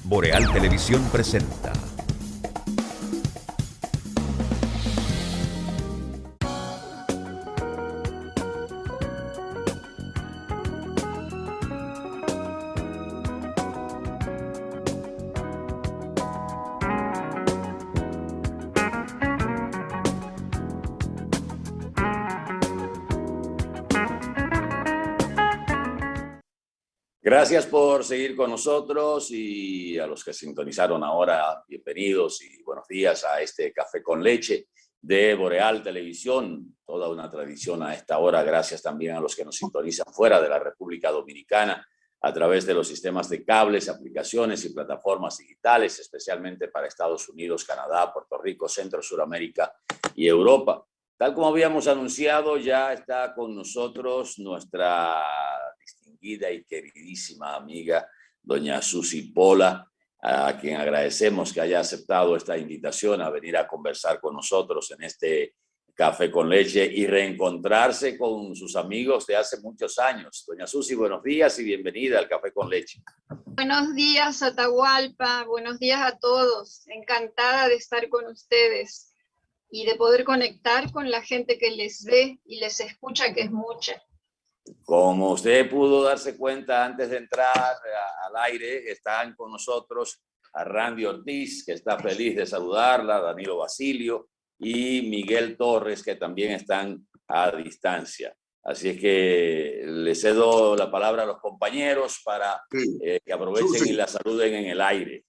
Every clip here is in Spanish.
Boreal Televisión presenta. Gracias por seguir con nosotros y a los que sintonizaron ahora, bienvenidos y buenos días a este Café con Leche de Boreal Televisión, toda una tradición a esta hora. Gracias también a los que nos sintonizan fuera de la República Dominicana a través de los sistemas de cables, aplicaciones y plataformas digitales, especialmente para Estados Unidos, Canadá, Puerto Rico, Centro, Suramérica y Europa. Tal como habíamos anunciado, ya está con nosotros nuestra distinguida y queridísima amiga, doña Susi Pola, a quien agradecemos que haya aceptado esta invitación a venir a conversar con nosotros en este Café con Leche y reencontrarse con sus amigos de hace muchos años. Doña Susi, buenos días y bienvenida al Café con Leche. Buenos días, Atahualpa. Buenos días a todos. Encantada de estar con ustedes y de poder conectar con la gente que les ve y les escucha, que es mucha. Como usted pudo darse cuenta antes de entrar al aire, están con nosotros a Randy Ortiz, que está feliz de saludarla, Danilo Basilio y Miguel Torres, que también están a distancia. Así es que le cedo la palabra a los compañeros para que aprovechen y la saluden en el aire.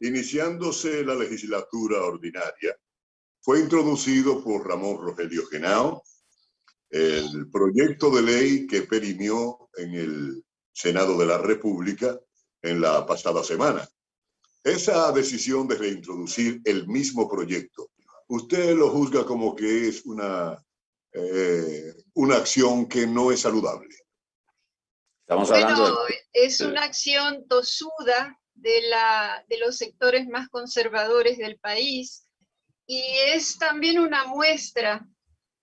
Iniciándose la legislatura ordinaria, fue introducido por Ramón Rogelio Genao el proyecto de ley que perimió en el Senado de la República en la pasada semana. Esa decisión de reintroducir el mismo proyecto, ¿usted lo juzga como que es una acción que no es saludable? Estamos hablando es una acción tosuda de los sectores más conservadores del país y es también una muestra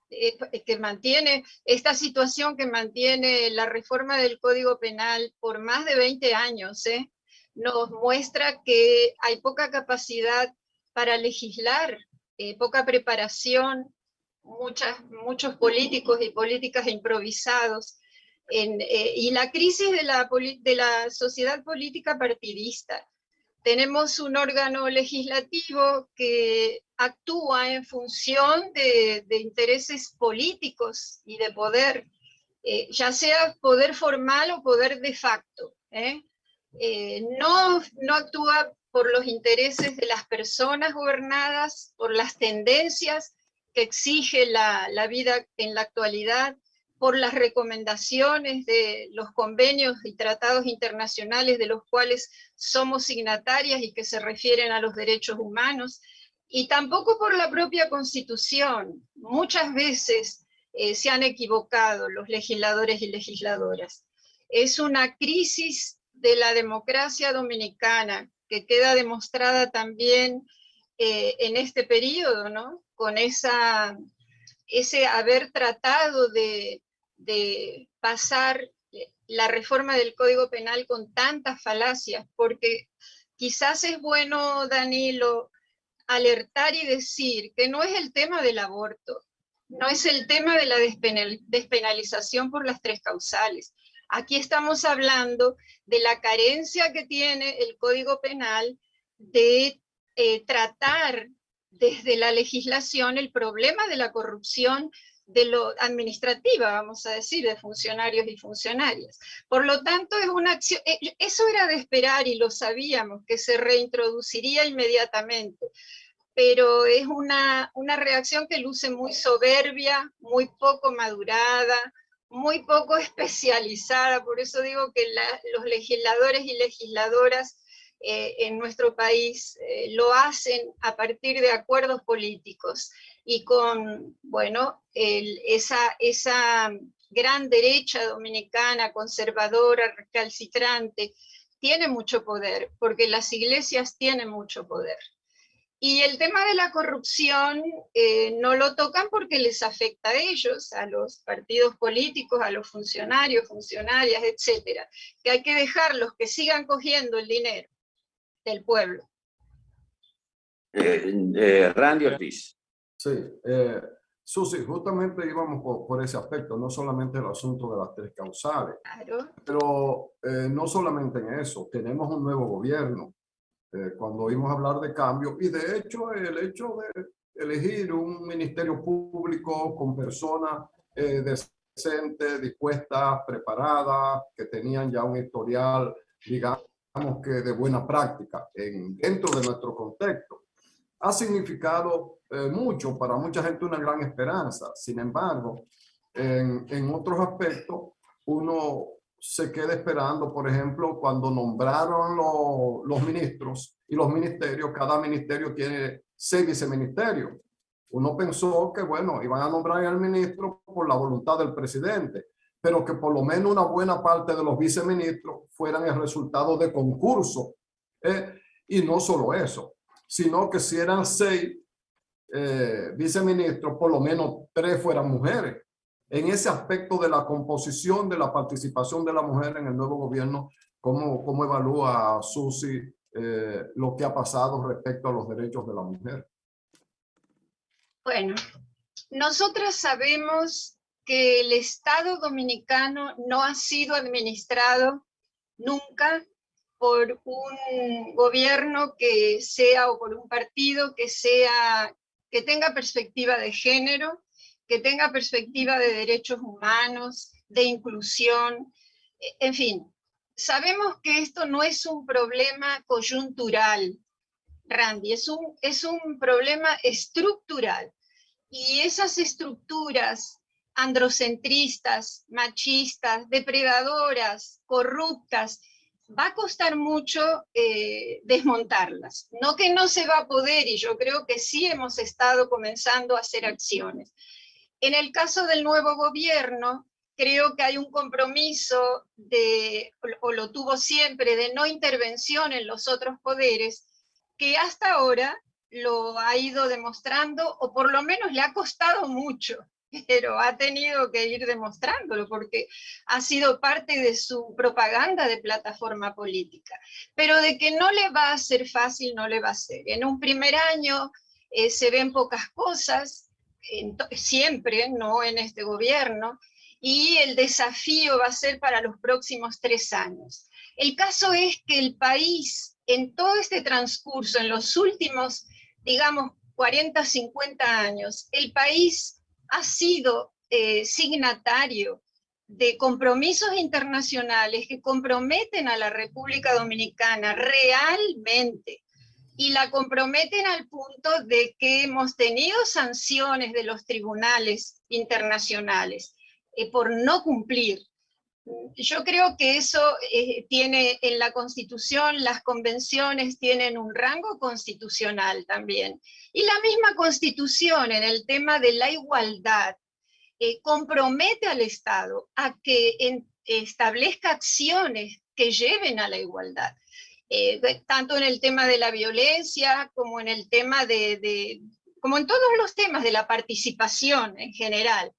que mantiene esta situación, que mantiene la reforma del Código Penal por más de 20 años, nos muestra que hay poca capacidad para legislar, poca preparación, muchos políticos y políticas improvisados, y la crisis de la sociedad política partidista. Tenemos un órgano legislativo que actúa en función de intereses políticos y de poder, ya sea poder formal o poder de facto. No actúa por los intereses de las personas gobernadas, por las tendencias que exige la vida en la actualidad, por las recomendaciones de los convenios y tratados internacionales de los cuales somos signatarias y que se refieren a los derechos humanos, y tampoco por la propia Constitución. Muchas veces se han equivocado los legisladores y legisladoras. Es una crisis de la democracia dominicana que queda demostrada también en este periodo, ¿no? Con ese haber tratado de pasar la reforma del Código Penal con tantas falacias, porque quizás es bueno, Danilo, alertar y decir que no es el tema del aborto, no es el tema de la despenalización por las 3 causales. Aquí estamos hablando de la carencia que tiene el Código Penal de tratar desde la legislación el problema de la corrupción de lo administrativa, vamos a decir, de funcionarios y funcionarias. Por lo tanto, es una acción, eso era de esperar y lo sabíamos, que se reintroduciría inmediatamente, pero es una reacción que luce muy soberbia, muy poco madurada, muy poco especializada. Por eso digo que los legisladores y legisladoras en nuestro país lo hacen a partir de acuerdos políticos y con, bueno, esa gran derecha dominicana, conservadora, recalcitrante, tiene mucho poder, porque las iglesias tienen mucho poder. Y el tema de la corrupción no lo tocan porque les afecta a ellos, a los partidos políticos, a los funcionarios, funcionarias, etcétera. Que hay que dejarlos que sigan cogiendo el dinero del pueblo. Randy Ortiz. Sí, Susi, justamente íbamos por ese aspecto, no solamente el asunto de las 3 causales, Claro. pero no solamente en eso, tenemos un nuevo gobierno. Cuando oímos hablar de cambio, y de hecho el hecho de elegir un ministerio público con personas decentes, dispuestas, preparadas, que tenían ya un historial, digamos que de buena práctica dentro de nuestro contexto, ha significado mucho, para mucha gente una gran esperanza. Sin embargo, en otros aspectos, uno se queda esperando, por ejemplo, cuando nombraron los ministros y los ministerios, cada ministerio tiene 6 viceministerios. Uno pensó que, bueno, iban a nombrar al ministro por la voluntad del presidente, pero que por lo menos una buena parte de los viceministros fueran el resultado de concurso. Y no solo eso, sino que si eran 6 viceministros, por lo menos 3 fueran mujeres. En ese aspecto de la composición, de la participación de la mujer en el nuevo gobierno, ¿cómo evalúa Susi lo que ha pasado respecto a los derechos de la mujer? Bueno, nosotras sabemos que el Estado dominicano no ha sido administrado nunca por un gobierno que sea, o por un partido que tenga perspectiva de género, que tenga perspectiva de derechos humanos, de inclusión, en fin. Sabemos que esto no es un problema coyuntural, Randy, es un problema estructural. Y esas estructuras androcentristas, machistas, depredadoras, corruptas, va a costar mucho desmontarlas. No que no se va a poder, y yo creo que sí hemos estado comenzando a hacer acciones. En el caso del nuevo gobierno, creo que hay un compromiso o lo tuvo siempre, de no intervención en los otros poderes, que hasta ahora lo ha ido demostrando, o por lo menos le ha costado mucho, pero ha tenido que ir demostrándolo porque ha sido parte de su propaganda de plataforma política. Pero de que no le va a ser fácil, no le va a ser. En un primer año se ven pocas cosas, siempre, no en este gobierno, y el desafío va a ser para los próximos 3 años. El caso es que el país, en todo este transcurso, en los últimos, digamos, 40, 50 años, el país ha sido signatario de compromisos internacionales que comprometen a la República Dominicana realmente, y la comprometen al punto de que hemos tenido sanciones de los tribunales internacionales por no cumplir. Yo creo que eso tiene en la Constitución, las convenciones tienen un rango constitucional también. Y la misma Constitución en el tema de la igualdad compromete al Estado a que establezca acciones que lleven a la igualdad. Tanto en el tema de la violencia como en el tema como en todos los temas de la participación en general.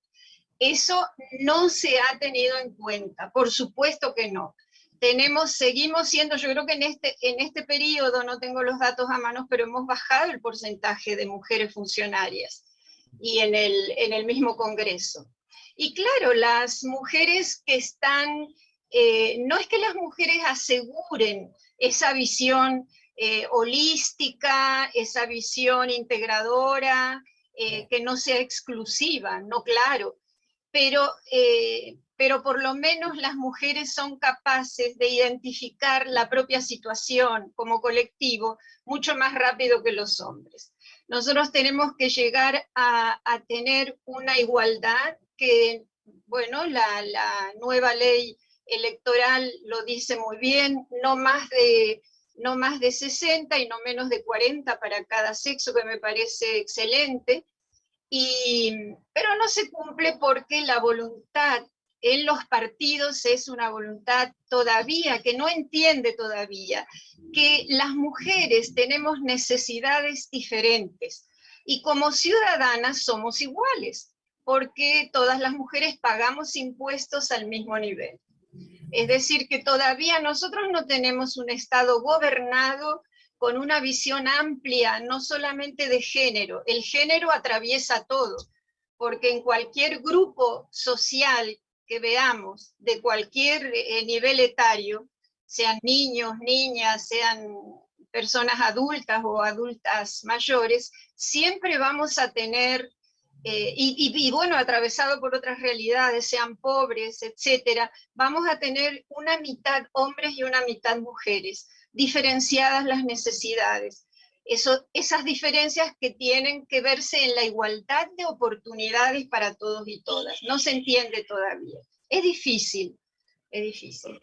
Eso no se ha tenido en cuenta, por supuesto que no. Seguimos siendo, yo creo que en este periodo, no tengo los datos a mano, pero hemos bajado el porcentaje de mujeres funcionarias y en el mismo Congreso. Y claro, las mujeres que están, no es que las mujeres aseguren esa visión holística, esa visión integradora, que no sea exclusiva, no, claro. Pero por lo menos las mujeres son capaces de identificar la propia situación como colectivo mucho más rápido que los hombres. Nosotros tenemos que llegar a tener una igualdad que, bueno, la nueva ley electoral lo dice muy bien, no más de 60 y no menos de 40 para cada sexo, que me parece excelente. Pero no se cumple porque la voluntad en los partidos es una voluntad todavía, que no entiende todavía, que las mujeres tenemos necesidades diferentes y como ciudadanas somos iguales, porque todas las mujeres pagamos impuestos al mismo nivel. Es decir, que todavía nosotros no tenemos un Estado gobernado con una visión amplia, no solamente de género. El género atraviesa todo, porque en cualquier grupo social que veamos, de cualquier nivel etario, sean niños, niñas, sean personas adultas o adultas mayores, siempre vamos a tener, y bueno, atravesado por otras realidades, sean pobres, etcétera, vamos a tener una mitad hombres y una mitad mujeres, diferenciadas las necesidades. Esas diferencias que tienen que verse en la igualdad de oportunidades para todos y todas. No se entiende todavía. Es difícil, es difícil.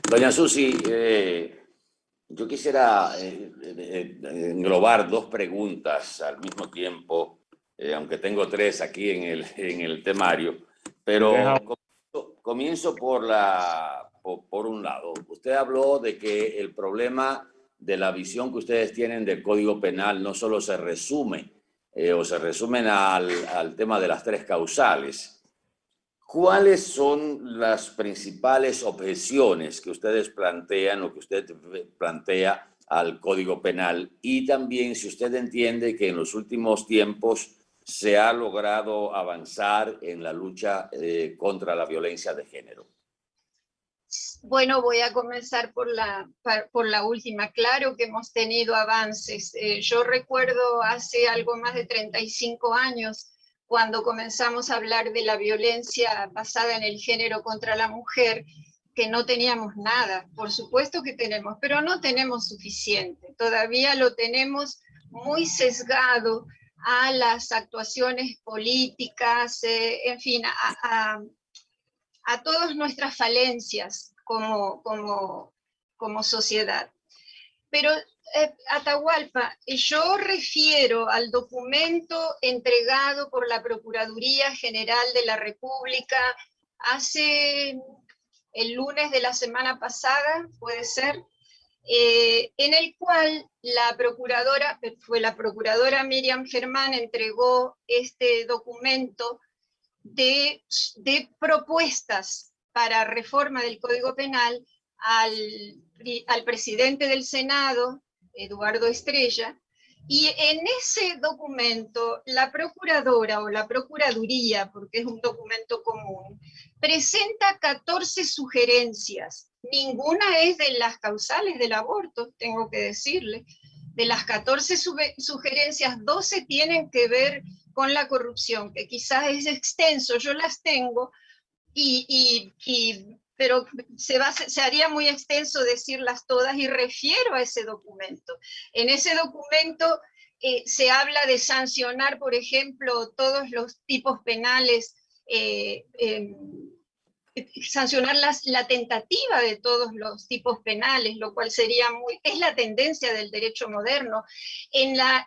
Doña Susi, yo quisiera englobar dos preguntas al mismo tiempo, aunque tengo tres aquí en el temario, pero comienzo por un lado. Usted habló de que el problema de la visión que ustedes tienen del Código Penal no solo se resume o se resumen al tema de las tres causales. ¿Cuáles son las principales objeciones que ustedes plantean o que usted plantea al Código Penal? Y también si usted entiende que en los últimos tiempos se ha logrado avanzar en la lucha contra la violencia de género. Bueno, voy a comenzar por la última. Claro que hemos tenido avances. Yo recuerdo hace algo más de 35 años, cuando comenzamos a hablar de la violencia basada en el género contra la mujer, que no teníamos nada. Por supuesto que tenemos, pero no tenemos suficiente. Todavía lo tenemos muy sesgado a las actuaciones políticas, en fin, a todas nuestras falencias como sociedad. Pero Atahualpa, yo refiero al documento entregado por la Procuraduría General de la República hace el lunes de la semana pasada, puede ser, en el cual la procuradora Miriam Germán entregó este documento de propuestas para reforma del Código Penal al presidente del Senado, Eduardo Estrella, y en ese documento la procuradora o la procuraduría, porque es un documento común, presenta 14 sugerencias. Ninguna es de las causales del aborto, tengo que decirle. De las 14 sugerencias, 12 tienen que ver con la corrupción, que quizás es extenso, yo las tengo, pero se haría muy extenso decirlas todas y refiero a ese documento. En ese documento se habla de sancionar, por ejemplo, todos los tipos penales, sancionar la tentativa de todos los tipos penales, lo cual sería es la tendencia del derecho moderno. En la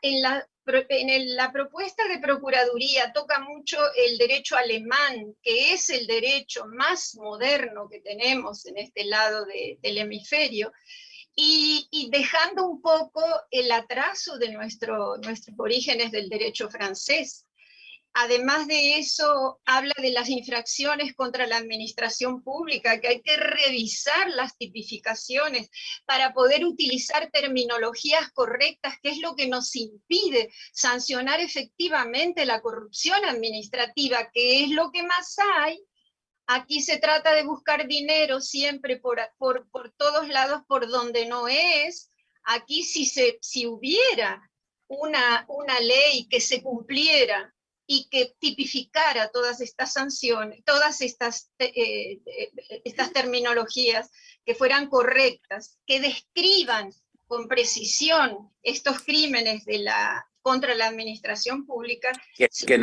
propuesta de Procuraduría toca mucho el derecho alemán, que es el derecho más moderno que tenemos en este lado del hemisferio, y dejando un poco el atraso de nuestros orígenes del derecho francés. Además de eso, habla de las infracciones contra la administración pública, que hay que revisar las tipificaciones para poder utilizar terminologías correctas, que es lo que nos impide sancionar efectivamente la corrupción administrativa, que es lo que más hay. Aquí se trata de buscar dinero siempre por todos lados por donde no es. Aquí si hubiera una ley que se cumpliera y que tipificara todas estas sanciones, todas estas terminologías, que fueran correctas, que describan con precisión estos crímenes contra la administración pública. Que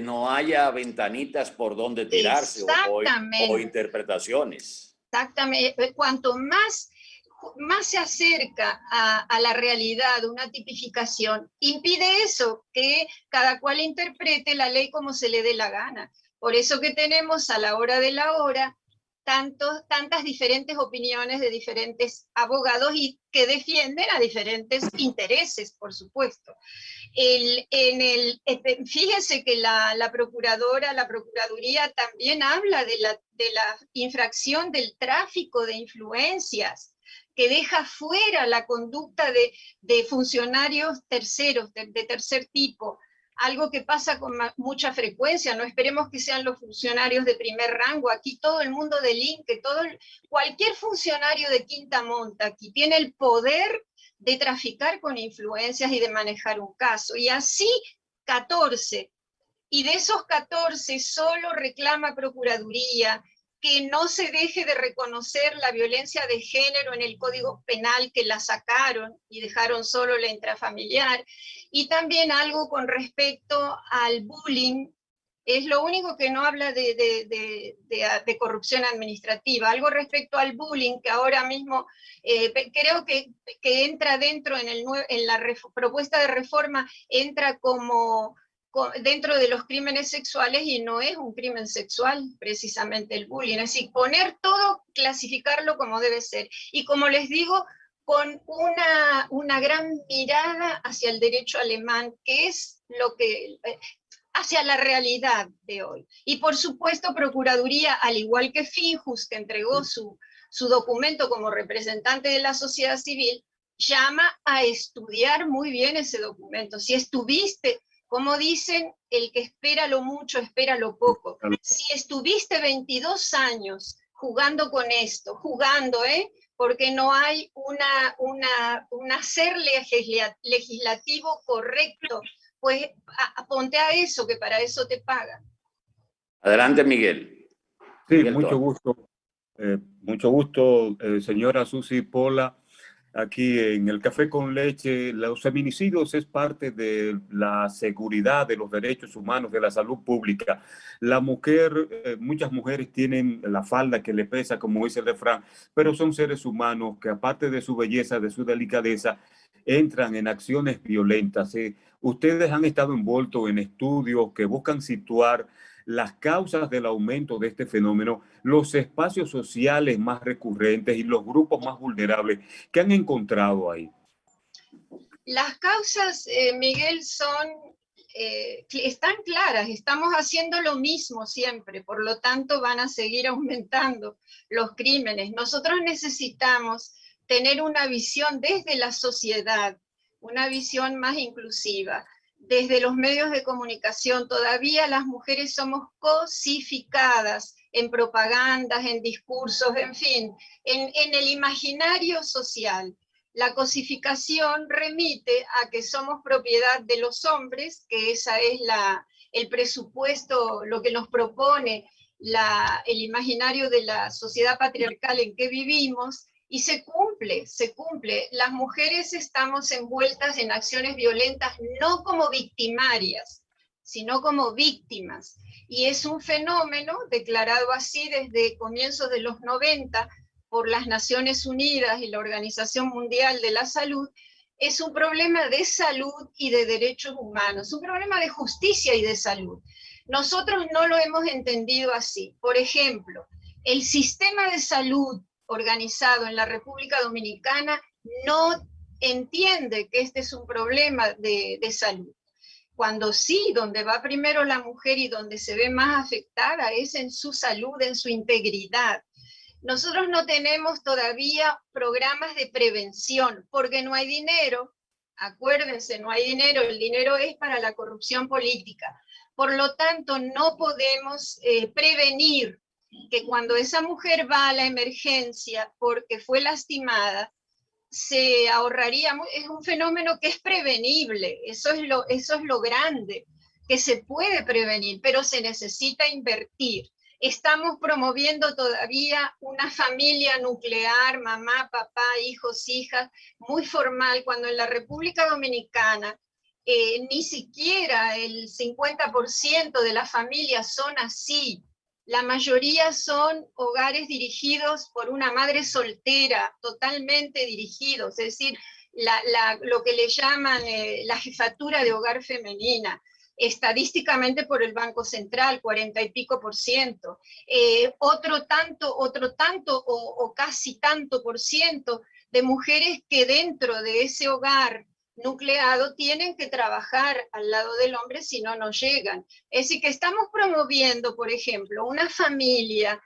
no haya ventanitas por donde tirarse o interpretaciones. Exactamente. Cuanto más se acerca a la realidad una tipificación, impide eso, que cada cual interprete la ley como se le dé la gana. Por eso que tenemos a la hora de la hora tantas diferentes opiniones de diferentes abogados y que defienden a diferentes intereses, por supuesto. Fíjense que la Procuraduría también habla de la infracción del tráfico de influencias, que deja fuera la conducta de funcionarios terceros, de tercer tipo, algo que pasa con mucha frecuencia. No esperemos que sean los funcionarios de primer rango, aquí todo el mundo delinque, cualquier funcionario de quinta monta aquí tiene el poder de traficar con influencias y de manejar un caso, y así 14, y de esos 14 solo reclama Procuraduría que no se deje de reconocer la violencia de género en el Código Penal, que la sacaron y dejaron solo la intrafamiliar, y también algo con respecto al bullying. Es lo único que no habla de corrupción administrativa. Algo respecto al bullying, que ahora mismo creo que entra dentro en la propuesta de reforma, entra como dentro de los crímenes sexuales, y no es un crimen sexual precisamente el bullying. Es decir, poner todo, clasificarlo como debe ser. Y como les digo, con una gran mirada hacia el derecho alemán, que es lo que... hacia la realidad de hoy. Y por supuesto, Procuraduría, al igual que Finjus, que entregó su documento como representante de la sociedad civil, llama a estudiar muy bien ese documento. Si estuviste, como dicen, el que espera lo mucho, espera lo poco. Si estuviste 22 años jugando con esto, porque no hay un hacer legislativo correcto, pues ponte a eso, que para eso te pagan. Adelante, Miguel. Sí, Miguel mucho gusto, señora Susi Pola. Aquí en el Café con Leche, los feminicidios es parte de la seguridad, de los derechos humanos, de la salud pública. La mujer, muchas mujeres tienen la falda que le pesa, como dice el refrán, pero son seres humanos que, aparte de su belleza, de su delicadeza, entran en acciones violentas. Ustedes han estado envueltos en estudios que buscan situar las causas del aumento de este fenómeno, los espacios sociales más recurrentes y los grupos más vulnerables que han encontrado ahí. Las causas, Miguel, están claras. Estamos haciendo lo mismo siempre, por lo tanto van a seguir aumentando los crímenes. Nosotros necesitamos tener una visión desde la sociedad, una visión más inclusiva. Desde los medios de comunicación, todavía las mujeres somos cosificadas en propagandas, en discursos, en fin, en el imaginario social. La cosificación remite a que somos propiedad de los hombres, que esa es el presupuesto, lo que nos propone el imaginario de la sociedad patriarcal en que vivimos, y se cumple. Las mujeres estamos envueltas en acciones violentas no como victimarias, sino como víctimas. Y es un fenómeno declarado así desde comienzos de los 90 por las Naciones Unidas y la Organización Mundial de la Salud. Es un problema de salud y de derechos humanos, un problema de justicia y de salud. Nosotros no lo hemos entendido así. Por ejemplo, el sistema de salud organizado en la República Dominicana no entiende que este es un problema de salud. Cuando sí, donde va primero la mujer y donde se ve más afectada es en su salud, en su integridad. Nosotros no tenemos todavía programas de prevención porque no hay dinero. Acuérdense, no hay dinero, el dinero es para la corrupción política. Por lo tanto, no podemos prevenir que cuando esa mujer va a la emergencia porque fue lastimada, se ahorraría, es un fenómeno que es prevenible, eso es lo grande, que se puede prevenir, pero se necesita invertir. Estamos promoviendo todavía una familia nuclear, mamá, papá, hijos, hijas, muy formal, cuando en la República Dominicana ni siquiera el 50% de las familias son así. La mayoría son hogares dirigidos por una madre soltera, totalmente dirigidos, es decir, lo que le llaman la jefatura de hogar femenina. estadísticamente por el Banco Central, 40 y pico %, otro tanto o casi tanto por ciento de mujeres que dentro de ese hogar nucleado tienen que trabajar al lado del hombre, si no, no llegan. Es decir, que estamos promoviendo, por ejemplo, una familia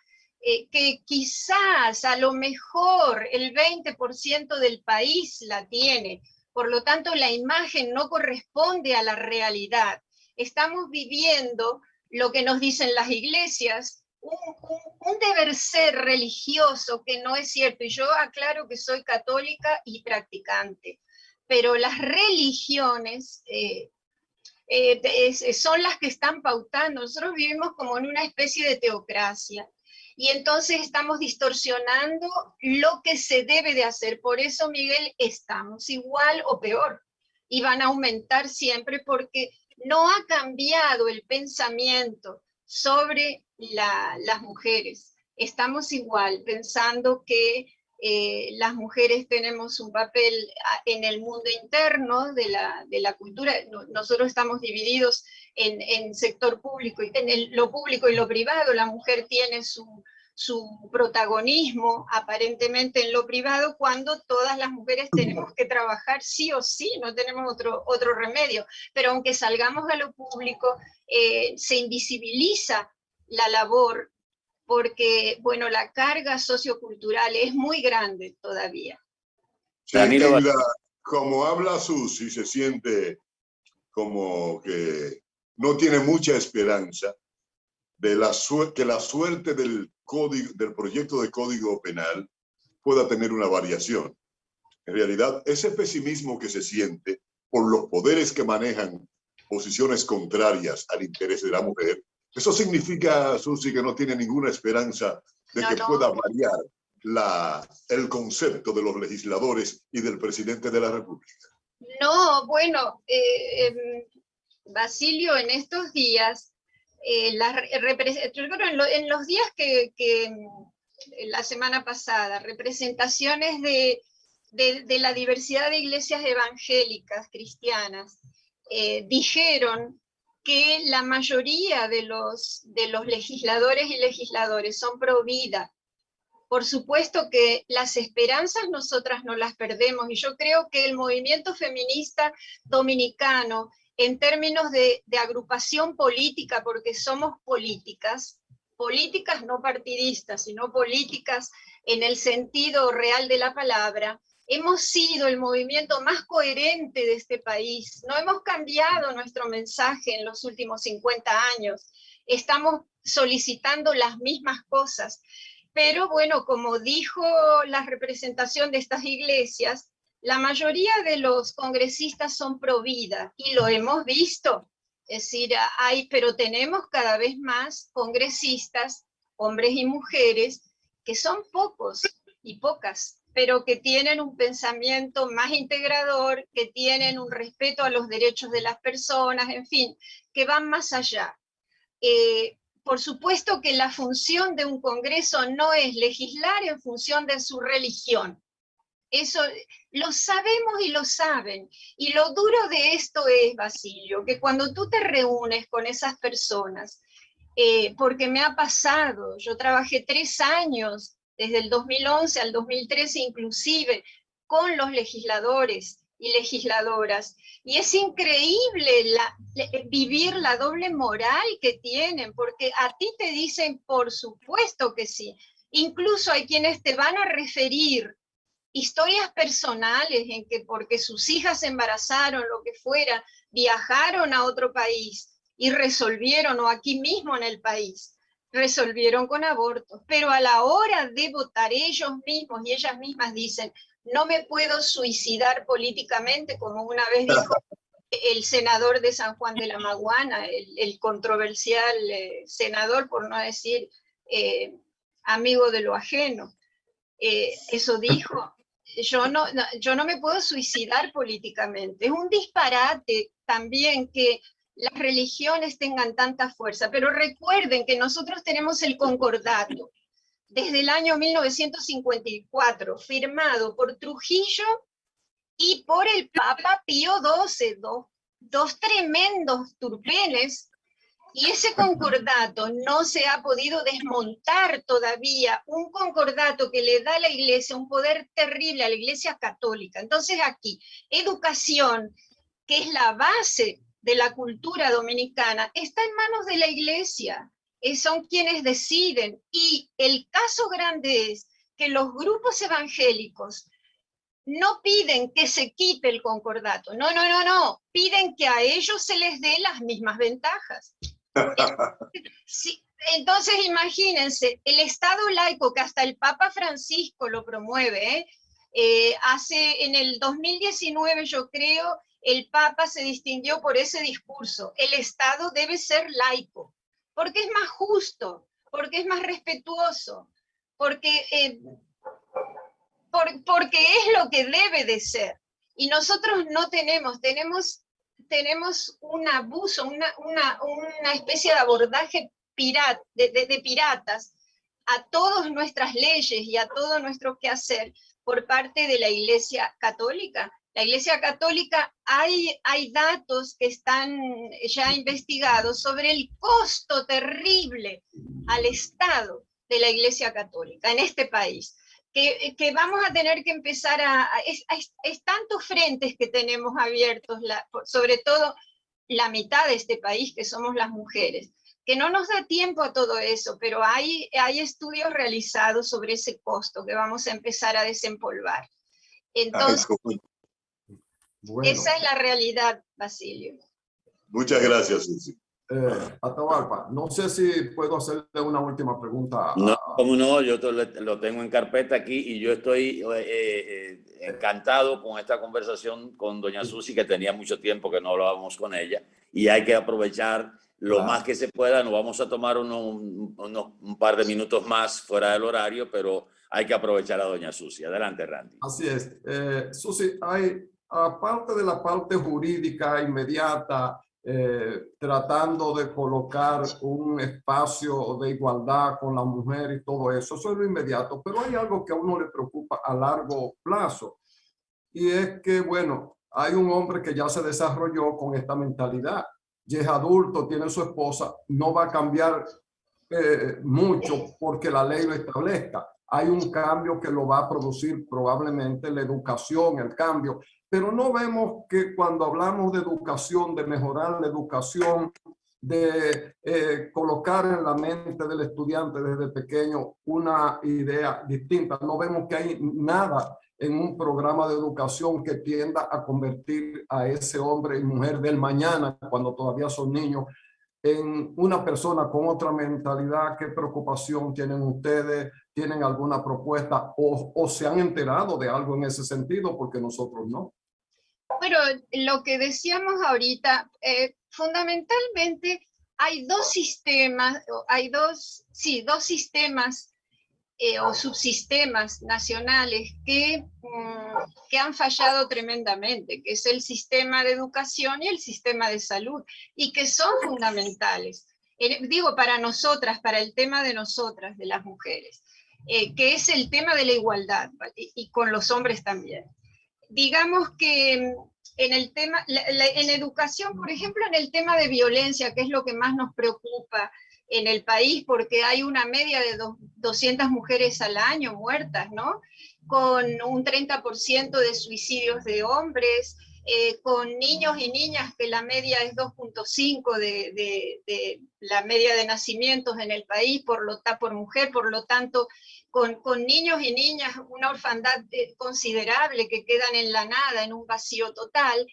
que quizás a lo mejor el 20% del país la tiene, por lo tanto la imagen no corresponde a la realidad. Estamos viviendo lo que nos dicen las iglesias, un deber ser religioso que no es cierto, y yo aclaro que soy católica y practicante, pero las religiones son las que están pautando. Nosotros vivimos como en una especie de teocracia, y entonces estamos distorsionando lo que se debe de hacer. Por eso, Miguel, estamos igual o peor, y van a aumentar siempre porque no ha cambiado el pensamiento sobre las mujeres. Estamos igual, pensando que las mujeres tenemos un papel en el mundo interno de la cultura. Nosotros estamos divididos en sector público, en lo público y lo privado. La mujer tiene su protagonismo aparentemente en lo privado, cuando todas las mujeres tenemos que trabajar sí o sí, no tenemos otro remedio. Pero aunque salgamos a lo público, se invisibiliza la labor, porque, bueno, la carga sociocultural es muy grande todavía. Sí, como habla Susi, se siente como que no tiene mucha esperanza de que la suerte del proyecto de Código Penal pueda tener una variación. En realidad, ese pesimismo que se siente por los poderes que manejan posiciones contrarias al interés de la mujer, eso significa, Susi, que no tiene ninguna esperanza de que pueda variar el concepto de los legisladores y del presidente de la República. No, bueno, Basilio, en estos días, yo creo en los días que la semana pasada, representaciones de la diversidad de iglesias evangélicas cristianas dijeron que la mayoría de los legisladores y legisladores son pro vida. Por supuesto que las esperanzas nosotras no las perdemos, y yo creo que el movimiento feminista dominicano, en términos de agrupación política, porque somos políticas no partidistas, sino políticas en el sentido real de la palabra, hemos sido el movimiento más coherente de este país. No hemos cambiado nuestro mensaje en los últimos 50 años. Estamos solicitando las mismas cosas. Pero bueno, como dijo la representación de estas iglesias, la mayoría de los congresistas son pro vida, y lo hemos visto. Es decir, pero tenemos cada vez más congresistas, hombres y mujeres, que son pocos y pocas, pero que tienen un pensamiento más integrador, que tienen un respeto a los derechos de las personas, en fin, que van más allá. Por supuesto que la función de un congreso no es legislar en función de su religión. Eso lo sabemos y lo saben. Y lo duro de esto es, Basilio, que cuando tú te reúnes con esas personas, porque me ha pasado, yo trabajé 3 años, desde el 2011 al 2013 inclusive, con los legisladores y legisladoras, y es increíble vivir la doble moral que tienen, porque a ti te dicen, por supuesto que sí, incluso hay quienes te van a referir historias personales en que porque sus hijas se embarazaron, lo que fuera, viajaron a otro país y resolvieron, o aquí mismo en el país, resolvieron con abortos, pero a la hora de votar ellos mismos y ellas mismas dicen, no me puedo suicidar políticamente, como una vez dijo el senador de San Juan de la Maguana, el controversial senador, por no decir amigo de lo ajeno. Eso dijo, yo no me puedo suicidar políticamente. Es un disparate también que las religiones tengan tanta fuerza, pero recuerden que nosotros tenemos el concordato desde el año 1954, firmado por Trujillo y por el Papa Pío XII, dos tremendos turpenes, y ese concordato no se ha podido desmontar todavía, un concordato que le da a la Iglesia un poder terrible, a la Iglesia católica. Entonces aquí, educación, que es la base de la cultura dominicana, está en manos de la Iglesia, son quienes deciden, y el caso grande es que los grupos evangélicos no piden que se quite el concordato, no, piden que a ellos se les dé las mismas ventajas. Sí, entonces imagínense, el Estado laico, que hasta el Papa Francisco lo promueve, en el 2019 yo creo, el Papa se distinguió por ese discurso: el Estado debe ser laico, porque es más justo, porque es más respetuoso, porque es lo que debe de ser. Y nosotros no tenemos un abuso, una especie de abordaje de piratas a todas nuestras leyes y a todo nuestro quehacer por parte de la Iglesia Católica. La Iglesia Católica, hay datos que están ya investigados sobre el costo terrible al Estado de la Iglesia Católica en este país, que vamos a tener que empezar es tantos frentes que tenemos abiertos, sobre todo la mitad de este país, que somos las mujeres, que no nos da tiempo a todo eso, pero hay estudios realizados sobre ese costo que vamos a empezar a desempolvar. Entonces, bueno, esa es la realidad, Basilio. Muchas gracias, Susi. Atahualpa, no sé si puedo hacerle una última pregunta. No, cómo no, yo lo tengo en carpeta aquí y yo estoy encantado con esta conversación con doña Susi, que tenía mucho tiempo que no hablábamos con ella, y hay que aprovechar lo más que se pueda. Nos vamos a tomar un par de minutos más fuera del horario, pero hay que aprovechar a doña Susi. Adelante, Randy. Así es. Susi, aparte de la parte jurídica inmediata, tratando de colocar un espacio de igualdad con la mujer y todo eso, eso es lo inmediato, pero hay algo que a uno le preocupa a largo plazo, y es que, bueno, hay un hombre que ya se desarrolló con esta mentalidad, ya es adulto, tiene su esposa, no va a cambiar mucho porque la ley lo establezca. Hay un cambio que lo va a producir probablemente la educación, el cambio, pero no vemos que cuando hablamos de educación, de mejorar la educación, de colocar en la mente del estudiante desde pequeño una idea distinta, no vemos que hay nada en un programa de educación que tienda a convertir a ese hombre y mujer del mañana, cuando todavía son niños, en una persona con otra mentalidad. ¿Qué preocupación tienen ustedes? ¿Tienen alguna propuesta o se han enterado de algo en ese sentido? Porque nosotros no. Pero lo que decíamos ahorita, fundamentalmente hay dos sistemas, dos sistemas o subsistemas nacionales que han fallado tremendamente, que es el sistema de educación y el sistema de salud, y que son fundamentales. Digo, para nosotras, para el tema de nosotras, de las mujeres, que es el tema de la igualdad, y con los hombres también. Digamos que en el tema, en educación, por ejemplo, en el tema de violencia, que es lo que más nos preocupa en el país, porque hay una media de 200 mujeres al año muertas, ¿no? Con un 30% de suicidios de hombres, con niños y niñas que la media es 2.5 de la media de nacimientos en el país por mujer, por lo tanto, con niños y niñas una orfandad considerable que quedan en la nada, en un vacío total,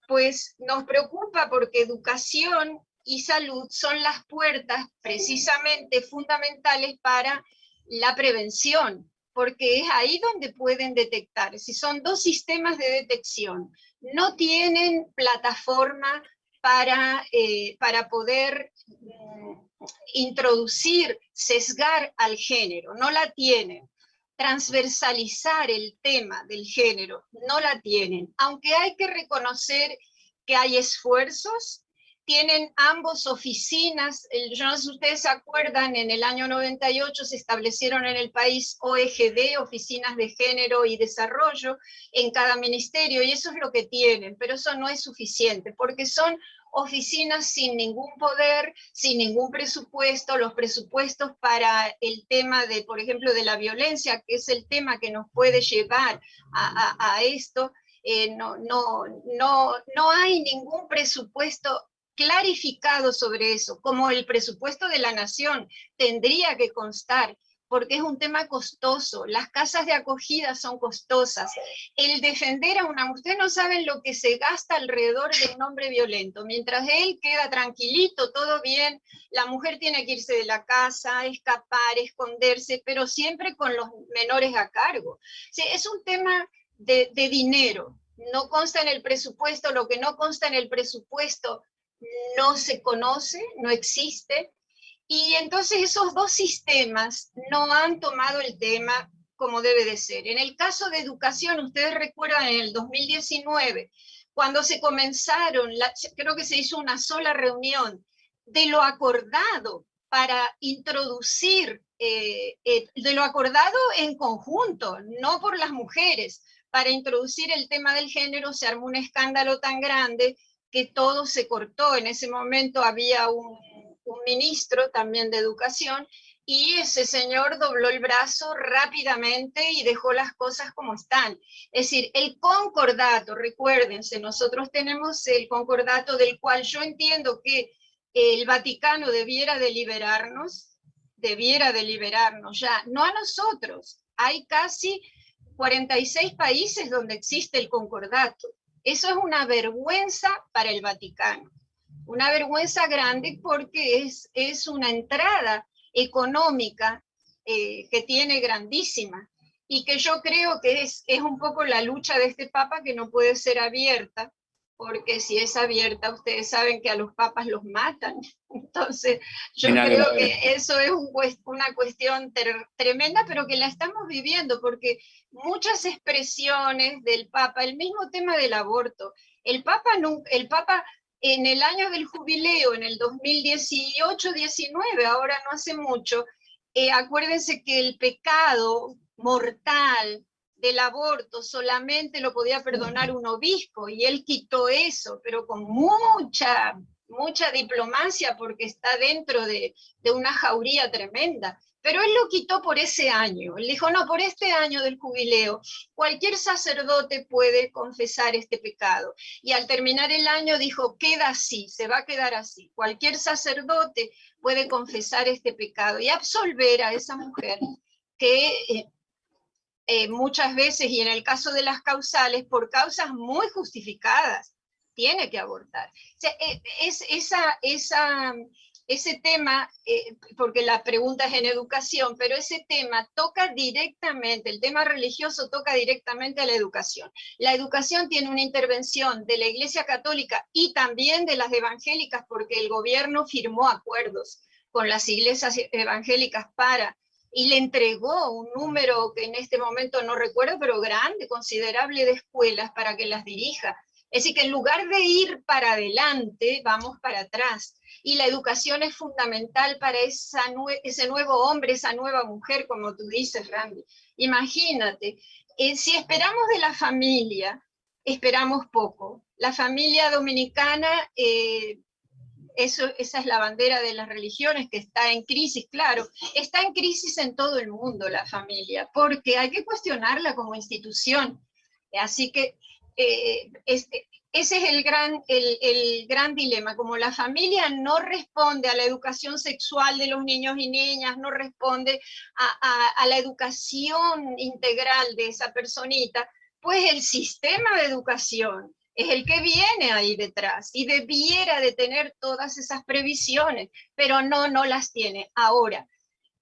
pues nos preocupa porque educación y salud son las puertas precisamente fundamentales para la prevención, porque es ahí donde pueden detectar. Si son dos sistemas de detección, no tienen plataforma para poder introducir, sesgar al género, no la tienen. Transversalizar el tema del género, no la tienen. Aunque hay que reconocer que hay esfuerzos, tienen ambos oficinas. Yo no sé si ustedes se acuerdan, en el año 98 se establecieron en el país OEGD, Oficinas de Género y Desarrollo, en cada ministerio, y eso es lo que tienen, pero eso no es suficiente, porque son oficinas sin ningún poder, sin ningún presupuesto. Los presupuestos para el tema de, por ejemplo, de la violencia, que es el tema que nos puede llevar a esto, no hay ningún presupuesto clarificado sobre eso, como el presupuesto de la nación tendría que constar, porque es un tema costoso. Las casas de acogida son costosas. El defender a una mujer, ustedes no saben lo que se gasta alrededor de un hombre violento. Mientras él queda tranquilito, todo bien, la mujer tiene que irse de la casa, escapar, esconderse, pero siempre con los menores a cargo. Sí, es un tema de dinero. No consta en el presupuesto. Lo que no consta en el presupuesto no se conoce, no existe. Y entonces esos dos sistemas no han tomado el tema como debe de ser. En el caso de educación, ustedes recuerdan en el 2019, cuando se comenzaron, creo que se hizo una sola reunión de lo acordado para introducir, de lo acordado en conjunto, no por las mujeres, para introducir el tema del género. Se armó un escándalo tan grande que todo se cortó. En ese momento había un ministro también de educación, y ese señor dobló el brazo rápidamente y dejó las cosas como están. Es decir, el concordato, recuérdense, nosotros tenemos el concordato del cual yo entiendo que el Vaticano debiera deliberarnos ya, no a nosotros. Hay casi 46 países donde existe el concordato. Eso es una vergüenza para el Vaticano, una vergüenza grande, porque es una entrada económica que tiene grandísima, y que yo creo que es un poco la lucha de este Papa, que no puede ser abierta, porque si es abierta, ustedes saben que a los papas los matan. Entonces, yo creo que eso es una cuestión tremenda, pero que la estamos viviendo, porque muchas expresiones del Papa, el mismo tema del aborto, el Papa en el año del jubileo, en el 2018-19, ahora no hace mucho, acuérdense que el pecado mortal del aborto solamente lo podía perdonar un obispo, y él quitó eso, pero con mucha diplomacia, porque está dentro de una jauría tremenda. Pero él lo quitó por ese año. Él dijo, no, por este año del jubileo, cualquier sacerdote puede confesar este pecado. Y al terminar el año dijo, queda así, se va a quedar así. Cualquier sacerdote puede confesar este pecado y absolver a esa mujer que muchas veces, y en el caso de las causales, por causas muy justificadas, tiene que abortar. O sea, ese tema, porque la pregunta es en educación, pero ese tema toca directamente, el tema religioso toca directamente a la educación. La educación tiene una intervención de la Iglesia Católica y también de las evangélicas, porque el gobierno firmó acuerdos con las iglesias evangélicas y le entregó un número que en este momento no recuerdo, pero grande, considerable, de escuelas para que las dirija. Es decir, que en lugar de ir para adelante, vamos para atrás. Y la educación es fundamental para ese nuevo hombre, esa nueva mujer, como tú dices, Randy. Imagínate, si esperamos de la familia, esperamos poco. La familia dominicana, esa es la bandera de las religiones, que está en crisis, claro. Está en crisis en todo el mundo la familia, porque hay que cuestionarla como institución. Así que ese es el gran dilema. Como la familia no responde a la educación sexual de los niños y niñas, no responde a la educación integral de esa personita, pues el sistema de educación es el que viene ahí detrás y debiera de tener todas esas previsiones, pero no las tiene. Ahora,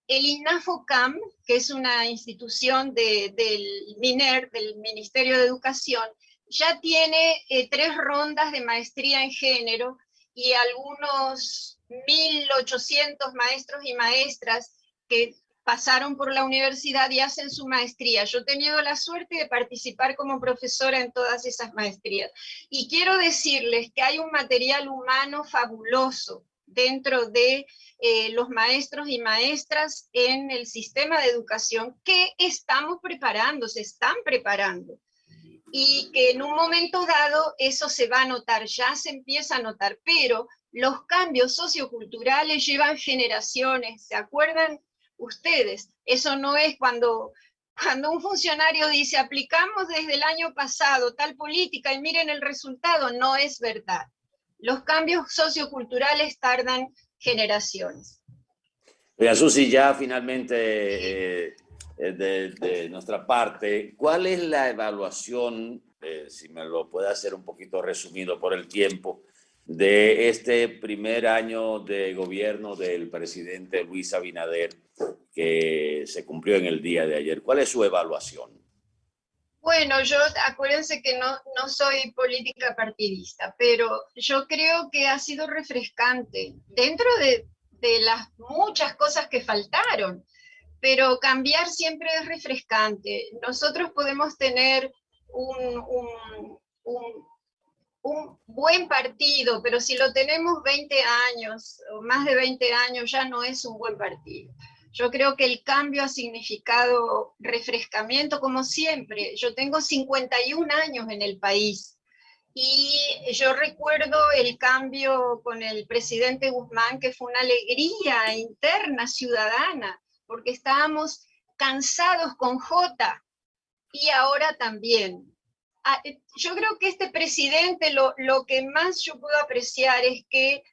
el INAFOCAM, que es una institución del MINER, del Ministerio de Educación, ya tiene 3 rondas de maestría en género y algunos 1.800 maestros y maestras que pasaron por la universidad y hacen su maestría. Yo he tenido la suerte de participar como profesora en todas esas maestrías. Y quiero decirles que hay un material humano fabuloso dentro de los maestros y maestras en el sistema de educación que estamos preparando, se están preparando. Y que en un momento dado eso se va a notar, ya se empieza a notar, pero los cambios socioculturales llevan generaciones, ¿se acuerdan ustedes? Eso no es cuando un funcionario dice aplicamos desde el año pasado tal política y miren el resultado, no es verdad. Los cambios socioculturales tardan generaciones. Doña Susi, ya finalmente de nuestra parte, ¿cuál es la evaluación, si me lo puede hacer un poquito resumido por el tiempo, de este primer año de gobierno del presidente Luis Abinader que se cumplió en el día de ayer? ¿Cuál es su evaluación? Bueno, yo acuérdense que no soy política partidista, pero yo creo que ha sido refrescante dentro de las muchas cosas que faltaron, pero cambiar siempre es refrescante. Nosotros podemos tener un buen partido, pero si lo tenemos 20 años o más de 20 años ya no es un buen partido. Yo creo que el cambio ha significado refrescamiento, como siempre. Yo tengo 51 años en el país y yo recuerdo el cambio con el presidente Guzmán, que fue una alegría interna ciudadana, porque estábamos cansados con J y ahora también. Yo creo que este presidente lo que más yo puedo apreciar es que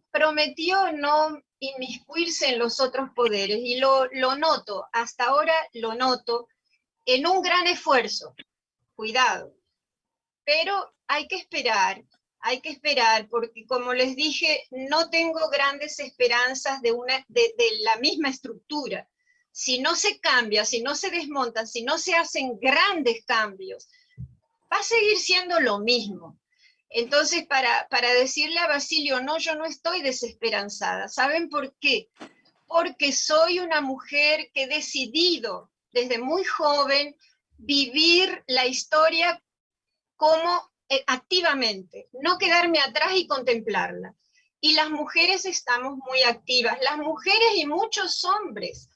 prometió no inmiscuirse en los otros poderes, y lo noto, hasta ahora lo noto, en un gran esfuerzo, cuidado, pero hay que esperar, porque como les dije, no tengo grandes esperanzas de la misma estructura. Si no se cambia, si no se desmontan, si no se hacen grandes cambios, va a seguir siendo lo mismo. Entonces, para decirle a Basilio, no, yo no estoy desesperanzada. ¿Saben por qué? Porque soy una mujer que he decidido desde muy joven vivir la historia como activamente, no quedarme atrás y contemplarla. Y las mujeres estamos muy activas, las mujeres y muchos hombres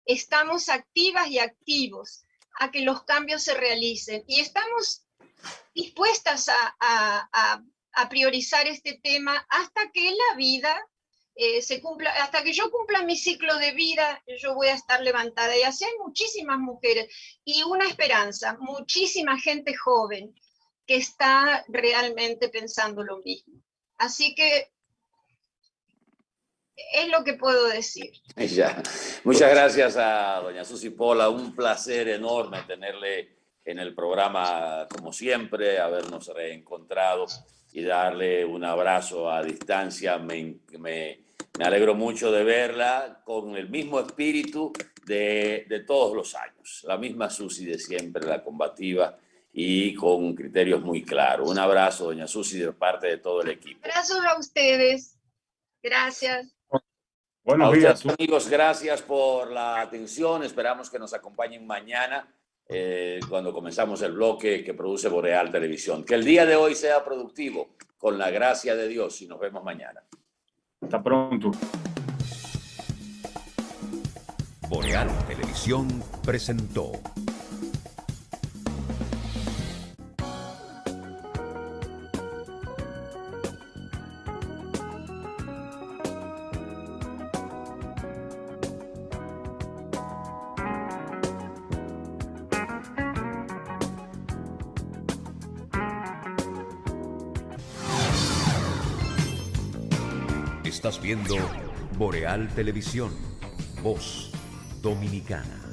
estamos activas y activos a que los cambios se realicen. Y estamos dispuestas a priorizar este tema hasta que la vida se cumpla, hasta que yo cumpla mi ciclo de vida, yo voy a estar levantada. Y así hay muchísimas mujeres y una esperanza, muchísima gente joven que está realmente pensando lo mismo. Así que es lo que puedo decir. Ya. Muchas gracias a doña Susi Pola, un placer enorme tenerle en el programa como siempre, habernos reencontrado y darle un abrazo a distancia. Me alegro mucho de verla con el mismo espíritu de todos los años, la misma Susi de siempre, la combativa y con criterios muy claros. Un abrazo, doña Susi, de parte de todo el equipo. Abrazos a ustedes. Gracias. Buenos días, días. amigos. Gracias por la atención. Esperamos que nos acompañen mañana cuando comenzamos el bloque que produce Boreal Televisión. Que el día de hoy sea productivo, con la gracia de Dios, y nos vemos mañana. Hasta pronto. Boreal Televisión presentó Estás viendo Boreal Televisión, voz dominicana.